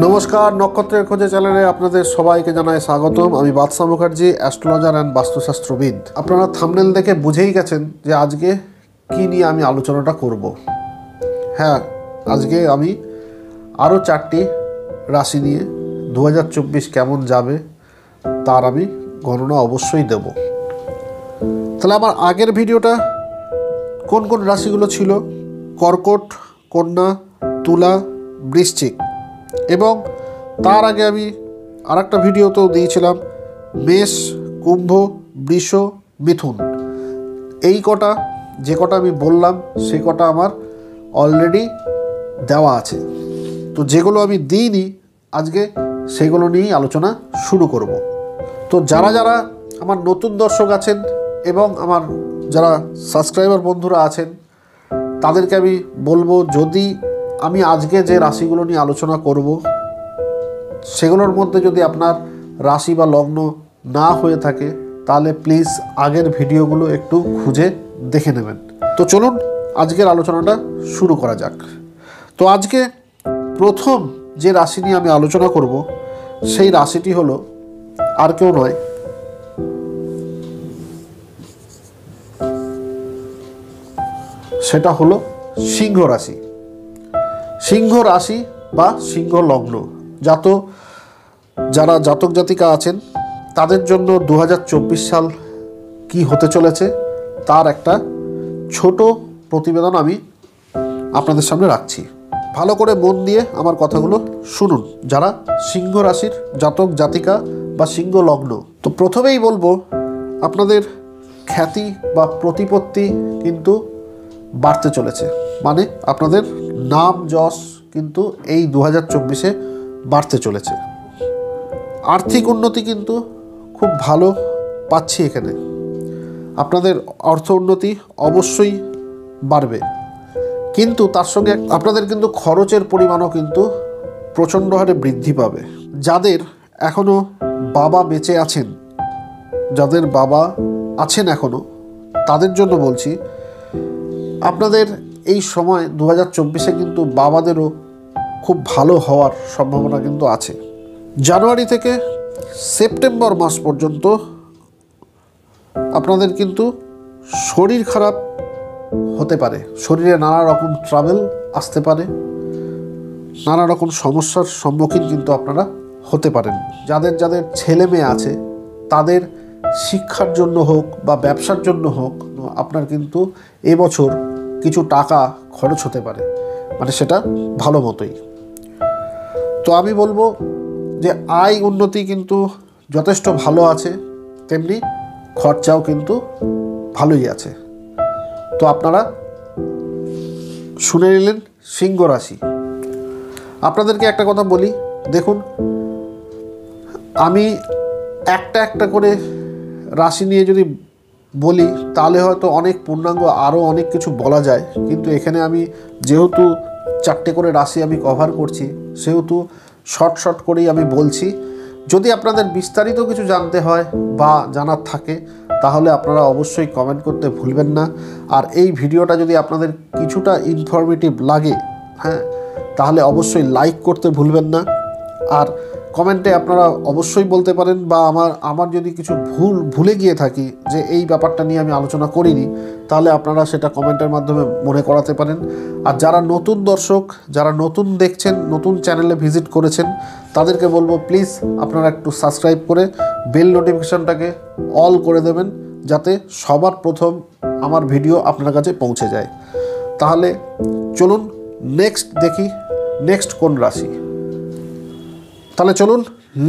নমস্কার, নক্ষত্রের খোঁজে চ্যানেলে আপনাদের সবাইকে জানাই স্বাগতম। আমি বাদশা মুখার্জি, অ্যাস্ট্রোলজার অ্যান্ড বাস্তুশাস্ত্রবিদ। আপনারা থাম্বনেল দেখে বুঝেই গেছেন যে আজকে কি নিয়ে আমি আলোচনাটা করব। হ্যাঁ, আজকে আমি আরও 4টি রাশি নিয়ে 2024 কেমন যাবে তার আমি গণনা অবশ্যই দেব। তাহলে আমার আগের ভিডিওটা কোন কোন রাশিগুলো ছিল? কর্কট, কন্যা, তুলা, বৃশ্চিক, এবং তার আগে আমি আরেকটা ভিডিওতেও দিয়েছিলাম মেষ, কুম্ভ, বৃষ, মিথুন। এই কটা, যে কটা আমি বললাম সেই কটা আমার অলরেডি দেওয়া আছে। তো যেগুলো আমি দিইনি আজকে সেগুলো নিয়েই আলোচনা শুরু করব। তো যারা যারা আমার নতুন দর্শক আছেন এবং আমার যারা সাবস্ক্রাইবার বন্ধুরা আছেন তাদেরকে আমি বলবো, যদি আমি আজকে যে রাশিগুলো নিয়ে আলোচনা করব সেগুলোর মধ্যে যদি আপনার রাশি বা লগ্ন না হয়ে থাকে তাহলে প্লিজ আগের ভিডিওগুলো একটু খুঁজে দেখে নেবেন। তো চলুন আজকের আলোচনাটা শুরু করা যাক। তো আজকে প্রথম যে রাশি নিয়ে আমি আলোচনা করব সেই রাশিটি হলো আর কেউ নয়, সেটা হলো সিংহ রাশি। সিংহ রাশি বা সিংহ লগ্ন যারা জাতক জাতিকা আছেন তাদের জন্য 2024 সাল কি হতে চলেছে তার একটা ছোট প্রতিবেদন আমি আপনাদের সামনে রাখছি। ভালো করে মন দিয়ে আমার কথাগুলো শুনুন যারা সিংহ রাশির জাতক জাতিকা বা সিংহ লগ্ন। তো প্রথমেই বলবো, আপনাদের খ্যাতি বা প্রতিপত্তি কিন্তু বাড়তে চলেছে, মানে আপনাদের নাম যশ কিন্তু এই 2024-এ বাড়তে চলেছে। আর্থিক উন্নতি কিন্তু খুব ভালো পাচ্ছি এখানে। আপনাদের অর্থ উন্নতি অবশ্যই বাড়বে, কিন্তু তার সঙ্গে আপনাদের কিন্তু খরচের পরিমাণও কিন্তু প্রচণ্ড হারে বৃদ্ধি পাবে। যাদের এখনও বাবা বেঁচে আছেন, যাদের বাবা আছেন এখনও, তাদের জন্য বলছি আপনাদের এই সময় 2024-এ কিন্তু বাবাদেরও খুব ভালো হওয়ার সম্ভাবনা কিন্তু আছে। জানুয়ারি থেকে সেপ্টেম্বর মাস পর্যন্ত আপনাদের কিন্তু শরীর খারাপ হতে পারে, শরীরে নানা রকম ট্রাবেল আসতে পারে, নানা রকম সমস্যার সম্মুখীন কিন্তু আপনারা হতে পারেন। যাদের যাদের ছেলে মেয়ে আছে তাদের শিক্ষার জন্য হোক বা ব্যবসার জন্য হোক আপনার কিন্তু এবছর কিছু টাকা খরচ হতে পারে, মানে সেটা ভালো মতোই। তো আমি বলবো যে আয় উন্নতি কিন্তু যথেষ্ট ভালো আছে, তেমনি খরচাও কিন্তু ভালোই আছে। তো আপনারা শুনে নিলেন সিংহ রাশি। আপনাদেরকে একটা কথা বলি, দেখুন আমি একটা একটা করে রাশি নিয়ে যদি বলি তাহলে হয়তো অনেক পূর্ণাঙ্গ আরও অনেক কিছু বলা যায়, কিন্তু এখানে আমি যেহেতু 4টে করে রাশি আমি কভার করছি সেহেতু শর্ট করেই আমি বলছি। যদি আপনাদের বিস্তারিত কিছু জানতে হয় বা জানার থাকে তাহলে আপনারা অবশ্যই কমেন্ট করতে ভুলবেন না। আর এই ভিডিওটা যদি আপনাদের কিছুটা ইনফরমেটিভ লাগে, হ্যাঁ, তাহলে অবশ্যই লাইক করতে ভুলবেন না। আর কমেন্টে আপনারা অবশ্যই বলতে পারেন, বা আমার যদি কিছু ভুলে গিয়ে থাকি যে এই ব্যাপারটা নিয়ে আমি আলোচনা করিনি, তাহলে আপনারা সেটা কমেন্টের মাধ্যমে মনে করাতে পারেন। আর যারা নতুন দর্শক, যারা নতুন দেখছেন, নতুন চ্যানেলে ভিজিট করেছেন, তাদেরকে বলবো প্লিজ আপনারা একটু সাবস্ক্রাইব করে বেল নোটিফিকেশনটাকে অল করে দেবেন, যাতে সবার প্রথম আমার ভিডিও আপনার কাছে পৌঁছে যায়। তাহলে চলুন নেক্সট দেখি নেক্সট কোন রাশি। তাহলে চলুন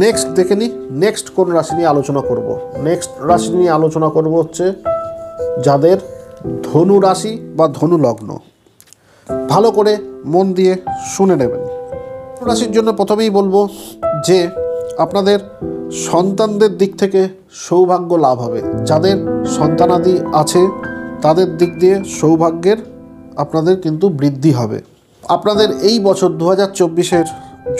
নেক্সট দেখে নিই নেক্সট কোন রাশি নিয়ে আলোচনা করব। নেক্সট রাশি নিয়ে আলোচনা করব হচ্ছে যাদের ধনু রাশি বা ধনু লগ্ন। ভালো করে মন দিয়ে শুনে নেবেন। ধনু রাশির জন্য প্রথমেই বলবো যে আপনাদের সন্তানদের দিক থেকে সৌভাগ্য লাভ হবে। যাদের সন্তানাদি আছে তাদের দিক দিয়ে সৌভাগ্যের আপনাদের কিন্তু বৃদ্ধি হবে। আপনাদের এই বছর 2024-এর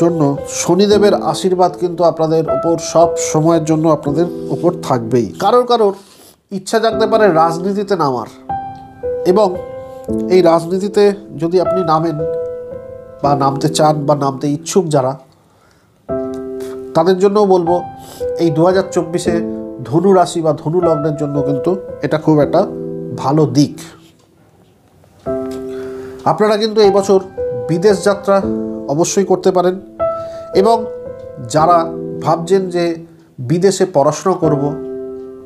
জন্য শনিদেবের আশীর্বাদ কিন্তু আপনাদের উপর সব সময়ের জন্য আপনাদের উপর থাকবেই। কারোর ইচ্ছা জাগতে পারে রাজনীতিতে নামার, এবং এই রাজনীতিতে যদি আপনি নামেন বা নামতে চান বা নামতে ইচ্ছুক যারা, তাদের জন্যও বলবো এই 2024-এ ধনু রাশি বা ধনু লগ্নের জন্য কিন্তু এটা খুব একটা ভালো দিক। আপনারা কিন্তু এই বছর বিদেশ যাত্রা অবশ্যই করতে পারেন, এবং যারা ভাবছেন যে বিদেশে পড়াশোনা করব,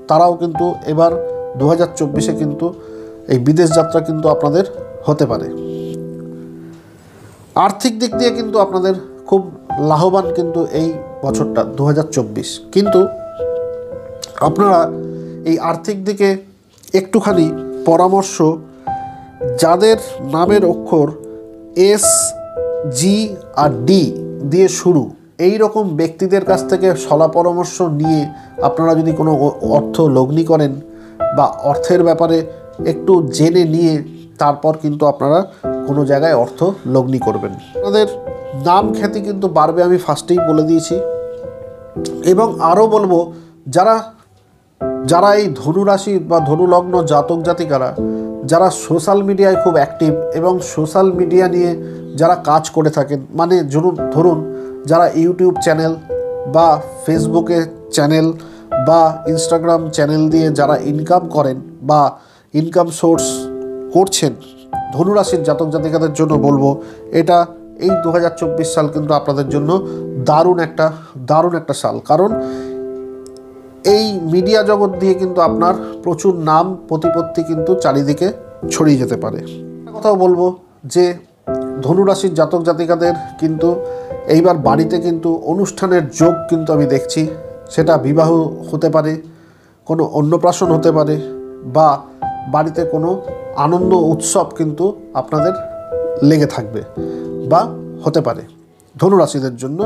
তারাও কিন্তু এবার 2024-এ কিন্তু এই বিদেশ যাত্রা কিন্তু আপনাদের হতে পারে। আর্থিক দিক দিয়ে কিন্তু আপনাদের খুব লাভবান কিন্তু এই বছরটা 2024। কিন্তু আপনারা এই আর্থিক দিকে একটুখানি পরামর্শ, যাদের নামের অক্ষর এস, জি আর ডি দিয়ে শুরু, এই রকম ব্যক্তিদের কাছ থেকে সলা পরামর্শ নিয়ে আপনারা যদি কোনো অর্থ লগ্নি করেন বা অর্থের ব্যাপারে একটু জেনে নিয়ে তারপর কিন্তু আপনারা কোনো জায়গায় অর্থ লগ্নি করবেন। আপনাদের নাম খ্যাতি কিন্তু বাড়বে, আমি ফার্স্টেই বলে দিয়েছি। এবং আরও বলবো, যারা এই ধনু রাশি বা ধনু লগ্ন জাতক জাতিকারা যারা সোশ্যাল মিডিয়ায় খুব অ্যাক্টিভ এবং সোশ্যাল মিডিয়া নিয়ে যারা কাজ করে থাকেন, মানে ধরুন যারা ইউটিউব চ্যানেল বা ফেসবুকে চ্যানেল বা ইনস্টাগ্রাম চ্যানেল দিয়ে যারা ইনকাম করেন বা ইনকাম সোর্স করছেন, ধনুরাশির জাতক জাতিকাদের জন্য বলবো এটা এই 2024 সাল কিন্তু আপনাদের জন্য দারুণ একটা সাল। কারণ এই মিডিয়া জগৎ দিয়ে কিন্তু আপনার প্রচুর নাম প্রতিপত্তি কিন্তু চারিদিকে ছড়িয়ে যেতে পারে। কথাও বলবো যে ধনুরাশির জাতক জাতিকাদের কিন্তু এইবার বাড়িতে কিন্তু অনুষ্ঠানের যোগ কিন্তু আমি দেখছি। সেটা বিবাহ হতে পারে, কোনো অন্নপ্রাশন হতে পারে, বা বাড়িতে কোনো আনন্দ উৎসব কিন্তু আপনাদের লেগে থাকবে বা হতে পারে। ধনুরাশিদের জন্য,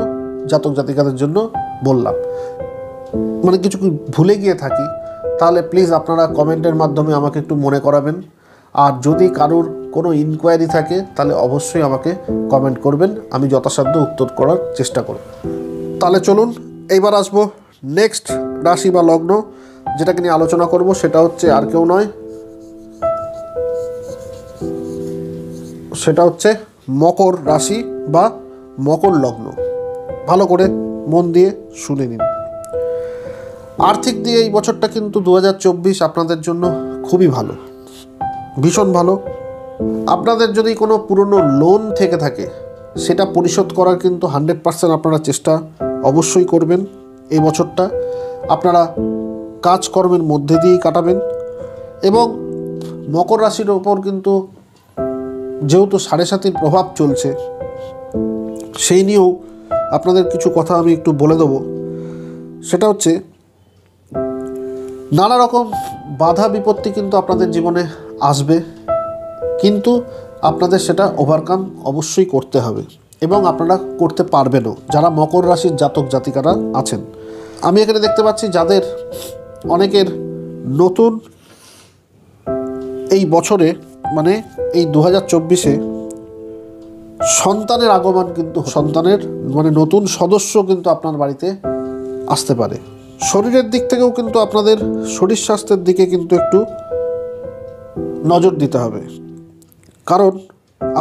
জাতক জাতিকাদের জন্য বললাম। মানে কিছু ভুলে গিয়ে থাকি তাহলে প্লিজ আপনারা কমেন্টের মাধ্যমে আমাকে একটু মনে করাবেন। আর যদি কারোর কোনো ইনকোয়ারি থাকে তাহলে অবশ্যই আমাকে কমেন্ট করবেন, আমি যথাসাধ্য উত্তর করার চেষ্টা করব। তাহলে চলুন এইবার আসবো নেক্সট রাশি বা লগ্ন, যেটাকে নিয়ে আলোচনা করব। সেটা হচ্ছে আর কেউ নয়, সেটা হচ্ছে মকর রাশি বা মকর লগ্ন। ভালো করে মন দিয়ে শুনে নিন। আর্থিক দিয়ে এই বছরটা কিন্তু 2024 আপনাদের জন্য খুবই ভালো, ভীষণ ভালো। আপনাদের যদি কোনো পুরনো লোন থেকে থাকে সেটা পরিশোধ করার কিন্তু 100% আপনারা চেষ্টা অবশ্যই করবেন। এই বছরটা আপনারা কাজকর্মের মধ্যে দিয়েই কাটাবেন। এবং মকর রাশির ওপর কিন্তু যেহেতু 7.5 প্রভাব চলছে, সেই নিয়েও আপনাদের কিছু কথা আমি একটু বলে দেবো। সেটা হচ্ছে নানা রকম বাধা বিপত্তি কিন্তু আপনাদের জীবনে আসবে, কিন্তু আপনাদের সেটা ওভারকাম অবশ্যই করতে হবে এবং আপনারা করতে পারবেনও, যারা মকর রাশির জাতক জাতিকারা আছেন। আমি এখানে দেখতে পাচ্ছি যাদের অনেকের নতুন এই বছরে, মানে এই 2024-এ সন্তানের আগমন কিন্তু, সন্তানের মানে নতুন সদস্য কিন্তু আপনার বাড়িতে আসতে পারে। শরীরের দিক থেকেও কিন্তু আপনাদের শরীর স্বাস্থ্যের দিকে কিন্তু একটু নজর দিতে হবে, কারণ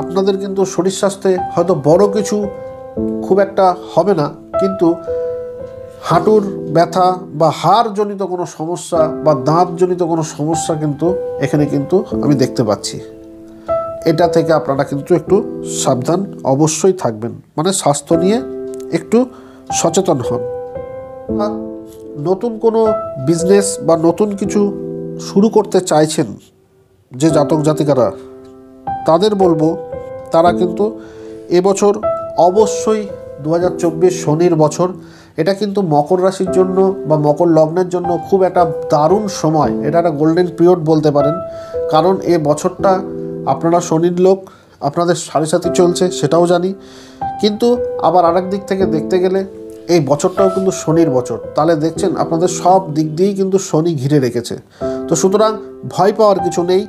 আপনাদের কিন্তু শরীর স্বাস্থ্যে হয়তো বড় কিছু খুব একটা হবে না, কিন্তু হাঁটুর ব্যথা বা হাড়জনিত কোনো সমস্যা বা দাঁতজনিত কোনো সমস্যা কিন্তু এখানে কিন্তু আমি দেখতে পাচ্ছি। এটা থেকে আপনারা কিন্তু একটু সাবধান অবশ্যই থাকবেন, মানে স্বাস্থ্য নিয়ে একটু সচেতন হন। নতুন কোনো বিজনেস বা নতুন কিছু শুরু করতে চাইছেন যে জাতক জাতিকারা, তাদের বলবো তারা কিন্তু এবছর অবশ্যই 2024 শনির বছর, এটা কিন্তু মকর রাশির জন্য বা মকর লগ্নের জন্য খুব একটা দারুণ সময়। এটা একটা গোল্ডেন পিরিয়ড বলতে পারেন, কারণ এ বছরটা আপনারা শনির লোক, আপনাদের 7.5 চলছে সেটাও জানি, কিন্তু আবার আরেক দিক থেকে দেখতে গেলে এই বছরটাও কিন্তু শনির বছর। তাহলে দেখছেন আপনাদের সব দিক দিয়েই কিন্তু শনি ঘিরে রেখেছে। তো সুতরাং ভয় পাওয়ার কিছু নেই,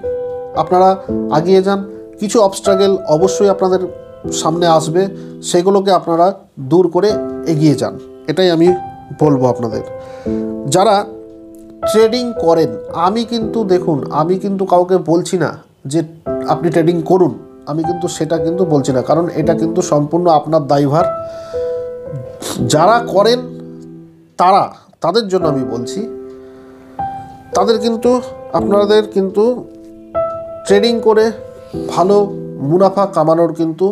আপনারা এগিয়ে যান। কিছু অবস্ট্রাগল অবশ্যই আপনাদের সামনে আসবে, সেগুলোকে আপনারা দূর করে এগিয়ে যান, এটাই আমি বলবো আপনাদের। যারা ট্রেডিং করেন, আমি কিন্তু দেখুন, আমি কিন্তু কাউকে বলছি না যে আপনি ট্রেডিং করুন, আমি কিন্তু সেটা কিন্তু বলছি না, কারণ এটা কিন্তু সম্পূর্ণ আপনার দায়ভার। যারা করেন তাদের জন্য আমি বলছি, তাদের কিন্তু আপনাদের কিন্তু ট্রেডিং করে ভালো মুনাফা কামানোর কিন্তু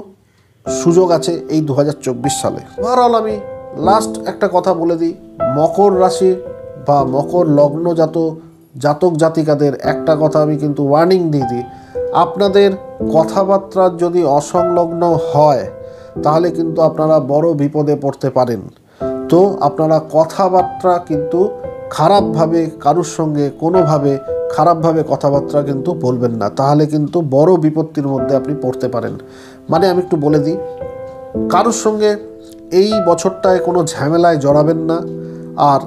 সুযোগ আছে এই 2024 সালে। ওভারঅল আমি লাস্ট একটা কথা বলে দিই, মকর রাশি বা মকর লগ্ন জাতক জাতিকাদের একটা কথা আমি কিন্তু ওয়ার্নিং দিয়ে দিই, আপনাদের কথাবার্তা যদি অসংলগ্ন হয় তাহলে কিন্তু আপনারা বড় বিপদে পড়তে পারেন। তো আপনারা কথাবার্তা কিন্তু খারাপভাবে কারুর সঙ্গে কোনোভাবে খারাপভাবে কথাবার্তা কিন্তু বলবেন না, তাহলে কিন্তু বড় বিপত্তির মধ্যে আপনি পড়তে পারেন। মানে আমি একটু বলে দিই, কারুর সঙ্গে এই বছরটায় কোনো ঝামেলায় জড়াবেন না, আর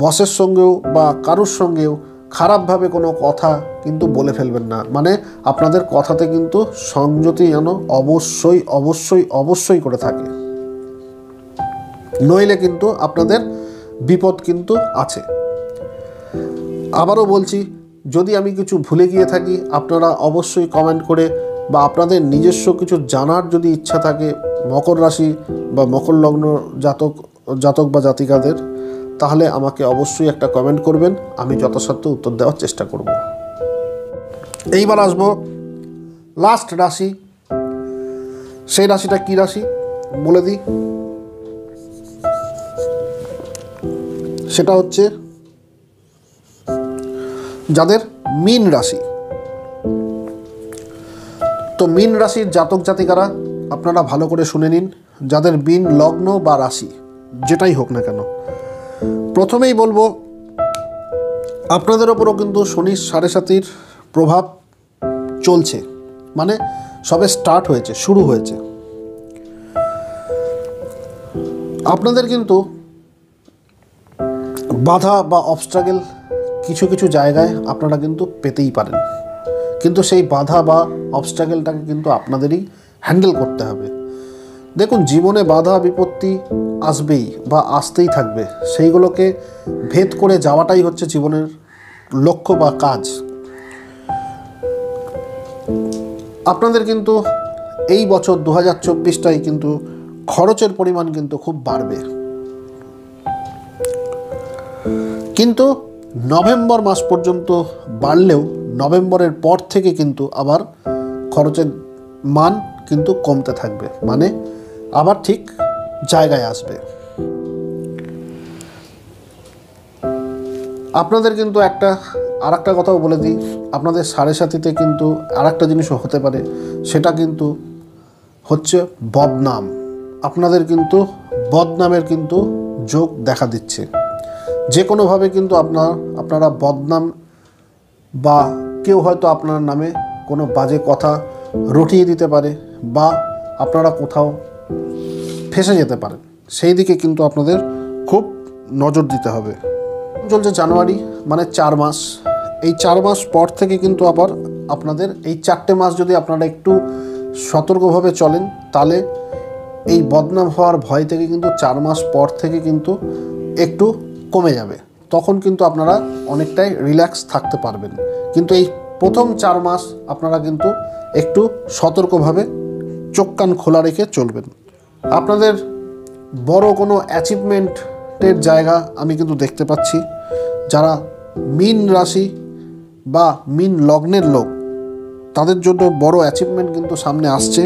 বসের সঙ্গেও বা কারুর সঙ্গেও খারাপভাবে কোনো কথা কিন্তু বলে ফেলবেন না। মানে আপনাদের কথাতে কিন্তু সংযতি যেন অবশ্যই অবশ্যই অবশ্যই করে থাকে, নইলে কিন্তু আপনাদের বিপদ কিন্তু আছে। আবারও বলছি, যদি আমি কিছু ভুলে গিয়ে থাকি আপনারা অবশ্যই কমেন্ট করে, বা আপনাদের নিজস্ব কিছু জানার যদি ইচ্ছা থাকে মকর রাশি বা মকর লগ্ন জাতক বা জাতিকাদের, তাহলে আমাকে অবশ্যই একটা কমেন্ট করবেন, আমি যথাসাধ্য উত্তর দেওয়ার চেষ্টা করব। এইবার আসবো লাস্ট রাশি, সেই রাশিটা কি রাশি বলে দিই, সেটা হচ্ছে যাদের মীন রাশি। তো মীন রাশির জাতক জাতিকারা আপনারা ভালো করে শুনে নিন, যাদের মীন লগ্ন বা রাশি যেটাই হোক না কেন, প্রথমেই বলবো আপনাদের ওপরও কিন্তু শনির 7.5 প্রভাব চলছে, মানে সবে স্টার্ট হয়েছে, শুরু হয়েছে। আপনাদের কিন্তু বাধা বা অবস্ট্রাগল কিছু কিছু জায়গায় আপনারা কিন্তু পেতেই পারেন, কিন্তু সেই বাধা বা অবস্ট্রাগলটাকে কিন্তু আপনাদেরই হ্যান্ডেল করতে হবে। দেখুন, জীবনে বাধা বিপত্তি আসবেই বা আসতেই থাকবে, সেইগুলোকে ভেদ করে যাওয়াটাই হচ্ছে জীবনের লক্ষ্য বা কাজ। আপনাদের কিন্তু এই বছর 2024টাই কিন্তু খরচের পরিমাণ কিন্তু খুব বাড়বে, কিন্তু নভেম্বর মাস পর্যন্ত বাড়লেও নভেম্বরের পর থেকে কিন্তু আবার খরচের মান কিন্তু কমতে থাকবে, মানে আবার ঠিক জায়গায় আসবে। আপনাদের কিন্তু আর একটা কথাও বলে দিই, আপনাদের 7.5-তে কিন্তু আর একটা জিনিসও হতে পারে, সেটা কিন্তু হচ্ছে বদনাম। আপনাদের কিন্তু বদনামের কিন্তু যোগ দেখা দিচ্ছে, যে কোনোভাবে কিন্তু আপনারা বদনাম, বা কেউ হয়তো আপনার নামে কোনো বাজে কথা রটিয়ে দিতে পারে, বা আপনারা কোথাও ফেঁসে যেতে পারেন, সেই দিকে কিন্তু আপনাদের খুব নজর দিতে হবে। চলছে জানুয়ারি, মানে 4 মাস। এই 4 মাস পর থেকে কিন্তু আবার আপনাদের এই 4টে মাস যদি আপনারা একটু সতর্কভাবে চলেন, তাহলে এই বদনাম হওয়ার ভয় থেকে কিন্তু 4 মাস পর থেকে কিন্তু একটু কমে যাবে, তখন কিন্তু আপনারা অনেকটাই রিল্যাক্স থাকতে পারবেন। কিন্তু এই প্রথম 4 মাস আপনারা কিন্তু একটু সতর্কভাবে চোখ কান খোলা রেখে চলবেন। আপনাদের বড় কোনো অ্যাচিভমেন্টের জায়গা আমি কিন্তু দেখতে পাচ্ছি। যারা মীন রাশি বা মীন লগ্নের লোক, তাদের জন্য বড় অ্যাচিভমেন্ট কিন্তু সামনে আসছে।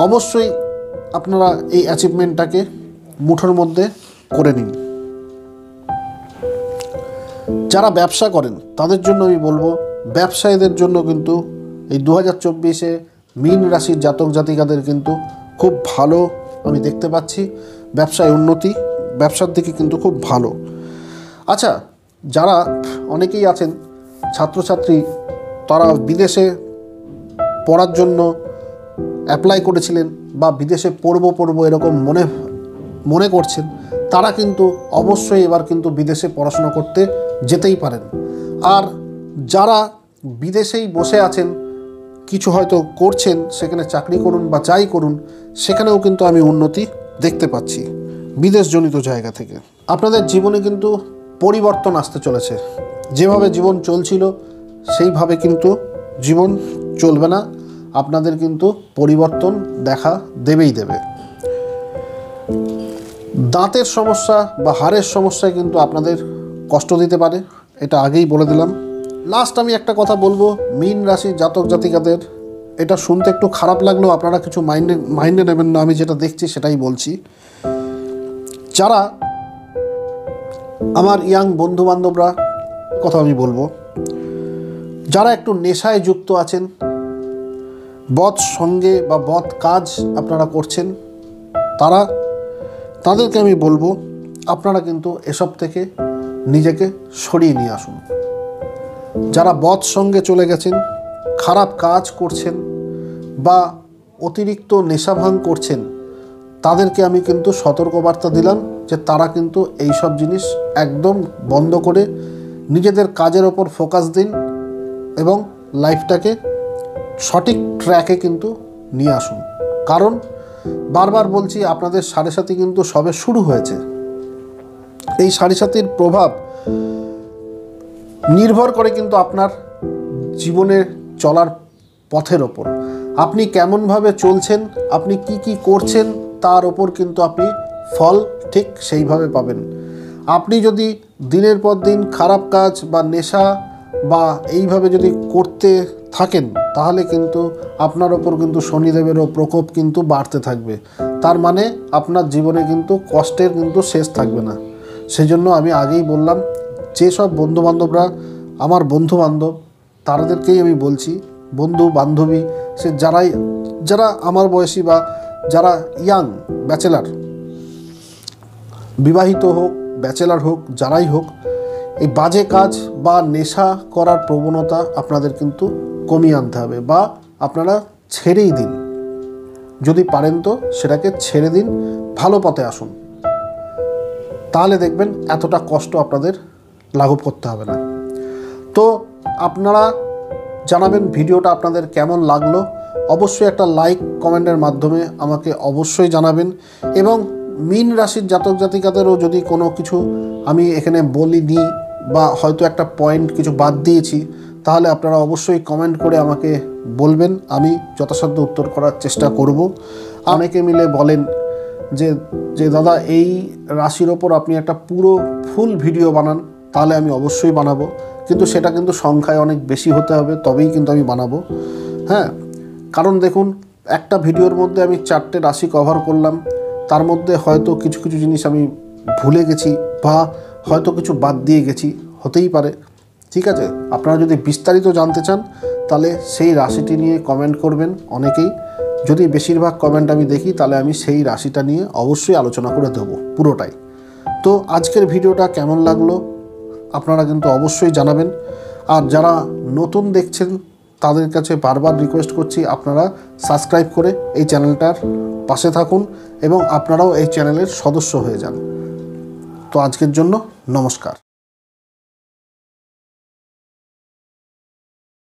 অবশ্যই আপনারা এই অ্যাচিভমেন্টটাকে মুঠোর মধ্যে করে নিন। যারা ব্যবসা করেন তাদের জন্য আমি বলবো, ব্যবসায়ীদের জন্য কিন্তু এই 2024-এ মীন রাশির জাতক জাতিকাদের কিন্তু খুব ভালো আমি দেখতে পাচ্ছি। ব্যবসায় উন্নতি, ব্যবসার দিকে কিন্তু খুব ভালো। আচ্ছা, যারা অনেকেই আছেন ছাত্রছাত্রী, তারা বিদেশে পড়ার জন্য অ্যাপ্লাই করেছিলেন বা বিদেশে পড়বো এরকম মনে করছেন, তারা কিন্তু অবশ্যই এবার কিন্তু বিদেশে পড়াশোনা করতে যেতেই পারেন। আর যারা বিদেশেই বসে আছেন, কিছু হয়তো করছেন, সেখানে চাকরি করুন বা যাই করুন, সেখানেও কিন্তু আমি উন্নতি দেখতে পাচ্ছি বিদেশজনিত জায়গা থেকে। আপনাদের জীবনে কিন্তু পরিবর্তন আসতে চলেছে। যেভাবে জীবন চলছিল সেইভাবে কিন্তু জীবন চলবে না, আপনাদের কিন্তু পরিবর্তন দেখা দেবেই দেবে। দাঁতের সমস্যা বা হাড়ের সমস্যায় কিন্তু আপনাদের কষ্ট দিতে পারে, এটা আগেই বলে দিলাম। লাস্ট আমি একটা কথা বলবো, মীন রাশির জাতক জাতিকাদের, এটা শুনতে একটু খারাপ লাগলেও আপনারা কিছু মাইন্ডে নেবেন না, আমি যেটা দেখছি সেটাই বলছি। যারা আমার ইয়াং বন্ধুবান্ধবরা কথা আমি বলবো, যারা একটু নেশায় যুক্ত আছেন, বদ সঙ্গে বা বদ কাজ আপনারা করছেন, তাদেরকে আমি বলবো আপনারা কিন্তু এসব থেকে নিজেকে সরিয়ে নিয়ে আসুন। যারা বদ সঙ্গে চলে গেছেন, খারাপ কাজ করছেন বা অতিরিক্ত নেশাভাং করছেন, তাদেরকে আমি কিন্তু সতর্কবার্তা দিলাম যে তারা কিন্তু এইসব জিনিস একদম বন্ধ করে নিজেদের কাজের ওপর ফোকাস দিন এবং লাইফটাকে সঠিক ট্র্যাকে কিন্তু নিয়ে আসুন। কারণ বারবার বলছি, আপনাদের সাড়ে সাথী কিন্তু সবে শুরু হয়েছে। এই সাড়ে সাথীর প্রভাব নির্ভর করে কিন্তু আপনার জীবনের চলার পথের ওপর। আপনি কেমনভাবে চলছেন, আপনি কি কি করছেন, তার ওপর কিন্তু আপনি ফল ঠিক সেইভাবে পাবেন। আপনি যদি দিনের পর দিন খারাপ কাজ বা নেশা বা এইভাবে যদি করতে থাকেন, তাহলে কিন্তু আপনার ওপর কিন্তু শনিদেবেরও প্রকোপ কিন্তু বাড়তে থাকবে। তার মানে আপনার জীবনে কিন্তু কষ্টের কিন্তু শেষ থাকবে না। সেজন্য আমি আগেই বললাম, যেসব বন্ধুবান্ধবরা আমার বন্ধুবান্ধব, তাদেরকেই আমি বলছি, বন্ধু বান্ধবী সে যারা আমার বয়সী বা যারা ইয়াং ব্যাচেলার, বিবাহিত হোক ব্যাচেলার হোক, যারাই হোক, এই বাজে কাজ বা নেশা করার প্রবণতা আপনাদের কিন্তু কমিয়ে আনতে হবে বা আপনারা ছেড়েই দিন। যদি পারেন তো সেটাকে ছেড়ে দিন, ভালো পথে আসুন, তাহলে দেখবেন এতটা কষ্ট আপনাদের লাঘব করতে হবে না। তো আপনারা জানাবেন ভিডিওটা আপনাদের কেমন লাগলো, অবশ্যই একটা লাইক কমেন্টের মাধ্যমে আমাকে অবশ্যই জানাবেন। এবং মীন রাশির জাতক জাতিকাদেরও যদি কোনো কিছু আমি এখানে বলিনি বা হয়তো একটা পয়েন্ট কিছু বাদ দিয়েছি, তাহলে আপনারা অবশ্যই কমেন্ট করে আমাকে বলবেন, আমি যথাসাধ্য উত্তর করার চেষ্টা করব। অনেকে মিলে বলেন যে দাদা এই রাশির ওপর আপনি একটা পুরো ফুল ভিডিও বানান, তাহলে আমি অবশ্যই বানাবো, কিন্তু সেটা কিন্তু সংখ্যায় অনেক বেশি হতে হবে, তবেই কিন্তু আমি বানাবো। হ্যাঁ, কারণ দেখুন, একটা ভিডিওর মধ্যে আমি 4টে রাশি কভার করলাম, তার মধ্যে হয়তো কিছু কিছু জিনিস আমি ভুলে গেছি বা হয়তো কিছু বাদ দিয়ে গেছি, হতেই পারে। ঠিক আছে, আপনারা যদি বিস্তারিত জানতে চান তাহলে সেই রাশিটি নিয়ে কমেন্ট করবেন অনেকেই। যদি বেশিরভাগ কমেন্ট আমি দেখি, তাহলে আমি সেই রাশিটা নিয়ে অবশ্যই আলোচনা করে দেবো পুরোটাই। তো আজকের ভিডিওটা কেমন লাগলো আপনারা কিন্তু অবশ্যই জানাবেন। আর যারা নতুন দেখছেন তাদের কাছে বারবার রিকোয়েস্ট করছি, আপনারা সাবস্ক্রাইব করে এই চ্যানেলটার পাশে থাকুন এবং আপনারাও এই চ্যানেলের সদস্য হয়ে যান। তো আজকের জন্য নমস্কার।